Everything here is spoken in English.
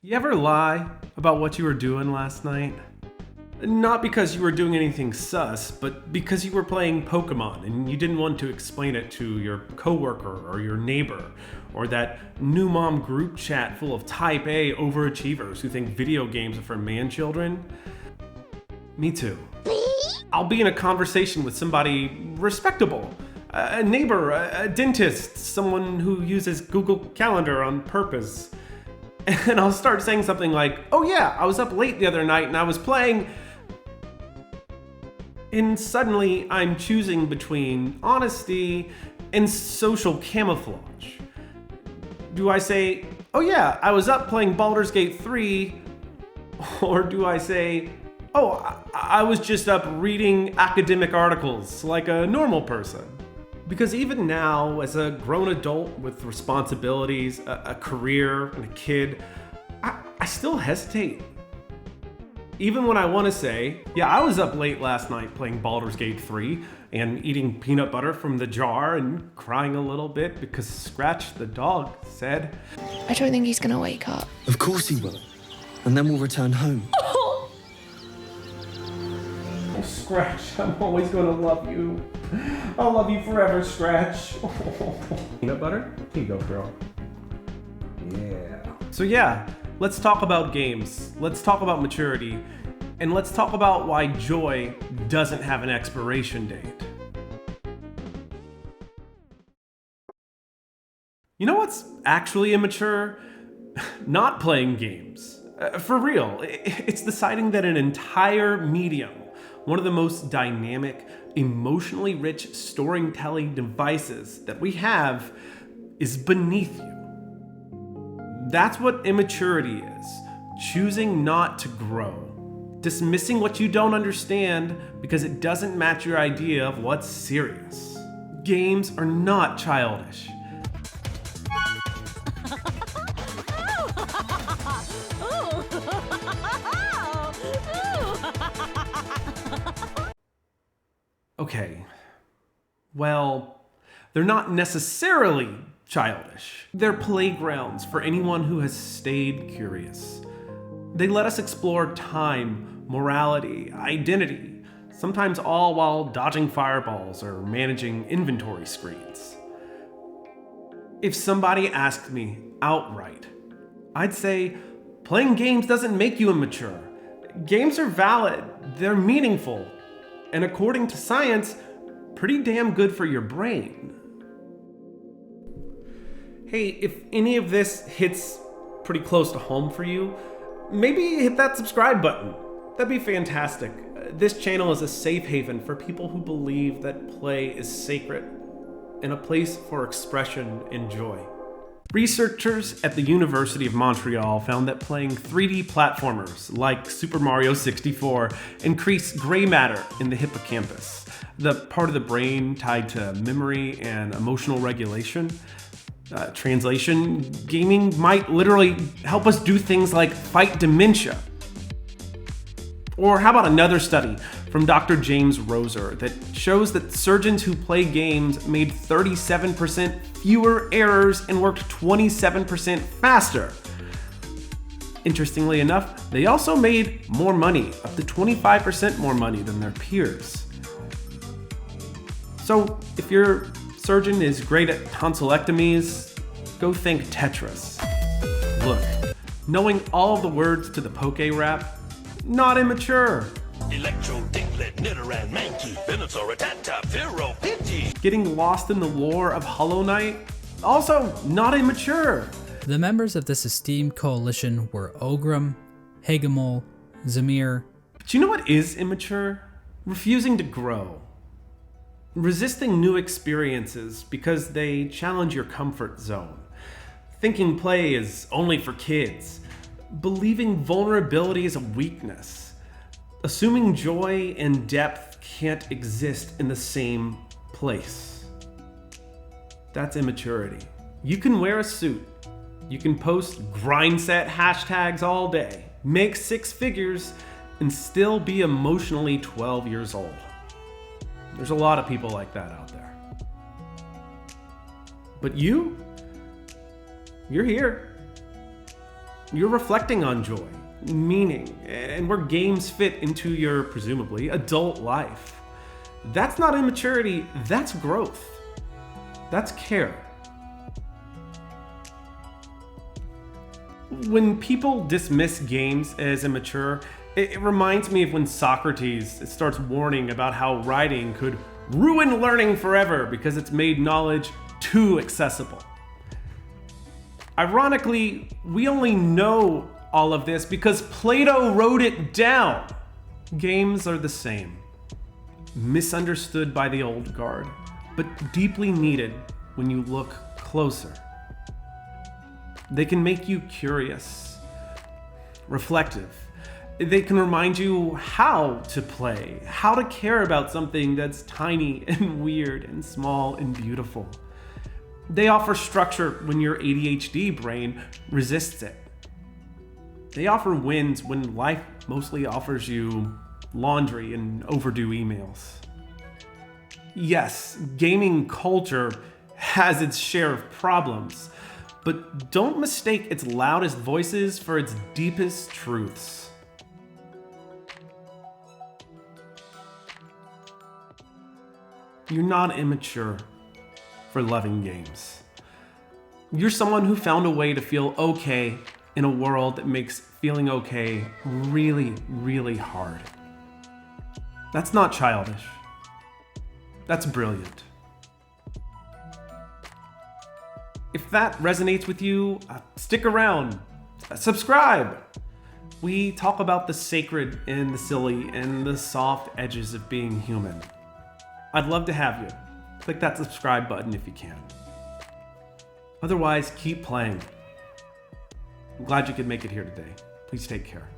You ever lie about what you were doing last night? Not because you were doing anything sus, but because you were playing Pokémon and you didn't want to explain it to your coworker or your neighbor, or that new mom group chat full of type A overachievers who think video games are for man-children? Me too. I'll be in a conversation with somebody respectable, a neighbor, a dentist, someone who uses Google Calendar on purpose. And I'll start saying something like, oh yeah, I was up late the other night and I was playing. And suddenly I'm choosing between honesty and social camouflage. Do I say, oh yeah, I was up playing Baldur's Gate 3? Or do I say, oh, I was just up reading academic articles like a normal person? Because even now, as a grown adult with responsibilities, a career, and a kid, I still hesitate. Even when I want to say, yeah, I was up late last night playing Baldur's Gate 3 and eating peanut butter from the jar and crying a little bit because Scratch the dog said, I don't think he's gonna wake up. Of course he will. And then we'll return home. oh, Scratch, I'm always going to love you. I'll love you forever, Scratch. Peanut butter? Here you go, girl. Yeah. So yeah, let's talk about games. Let's talk about maturity. And let's talk about why joy doesn't have an expiration date. You know what's actually immature? Not playing games. For real, it's deciding that an entire medium, one of the most dynamic, emotionally rich storytelling devices that we have, is beneath you. That's what immaturity is. Choosing not to grow. Dismissing what you don't understand because it doesn't match your idea of what's serious. Games are not childish. Okay, well, they're not necessarily childish. They're playgrounds for anyone who has stayed curious. They let us explore time, morality, identity, sometimes all while dodging fireballs or managing inventory screens. If somebody asked me outright, I'd say playing games doesn't make you immature. Games are valid, they're meaningful, and according to science, pretty damn good for your brain. Hey, if any of this hits pretty close to home for you, maybe hit that subscribe button. That'd be fantastic. This channel is a safe haven for people who believe that play is sacred and a place for expression and joy. Researchers at the University of Montreal found that playing 3D platformers like Super Mario 64 increased gray matter in the hippocampus, the part of the brain tied to memory and emotional regulation. Translation, gaming might literally help us do things like fight dementia. Or how about another study from Dr. James Roser that shows that surgeons who play games made 37% fewer errors and worked 27% faster. Interestingly enough, they also made more money, up to 25% more money than their peers. So if your surgeon is great at tonsillectomies, go think Tetris. Look, knowing all the words to the Poke rap, not immature. Electro, Diglett, Nidoran, Mankey, Venusaur, Rattata, Pharaoh, Pidgey. Getting lost in the lore of Hollow Knight, also not immature. The members of this esteemed coalition were Ogrim, Hegemol, Zamir. But you know what is immature? Refusing to grow. Resisting new experiences because they challenge your comfort zone. Thinking play is only for kids. Believing vulnerability is a weakness. Assuming joy and depth can't exist in the same place. That's immaturity. You can wear a suit. You can post grindset hashtags all day, make 6 figures, and still be emotionally 12 years old. There's a lot of people like that out there. But you're here. You're reflecting on joy, meaning, and where games fit into your, presumably, adult life. That's not immaturity, that's growth. That's care. When people dismiss games as immature, it reminds me of when Socrates starts warning about how writing could ruin learning forever because it's made knowledge too accessible. Ironically, we only know all of this because Plato wrote it down. Games are the same. Misunderstood by the old guard, but deeply needed when you look closer. They can make you curious, reflective. They can remind you how to play, how to care about something that's tiny and weird and small and beautiful. They offer structure when your ADHD brain resists it. They offer wins when life mostly offers you laundry and overdue emails. Yes, gaming culture has its share of problems, but don't mistake its loudest voices for its deepest truths. You're not immature for loving games. You're someone who found a way to feel okay in a world that makes feeling okay really, really hard. That's not childish. That's brilliant. If that resonates with you, stick around, subscribe. We talk about the sacred and the silly and the soft edges of being human. I'd love to have you. Click that subscribe button if you can. Otherwise, keep playing. I'm glad you could make it here today. Please take care.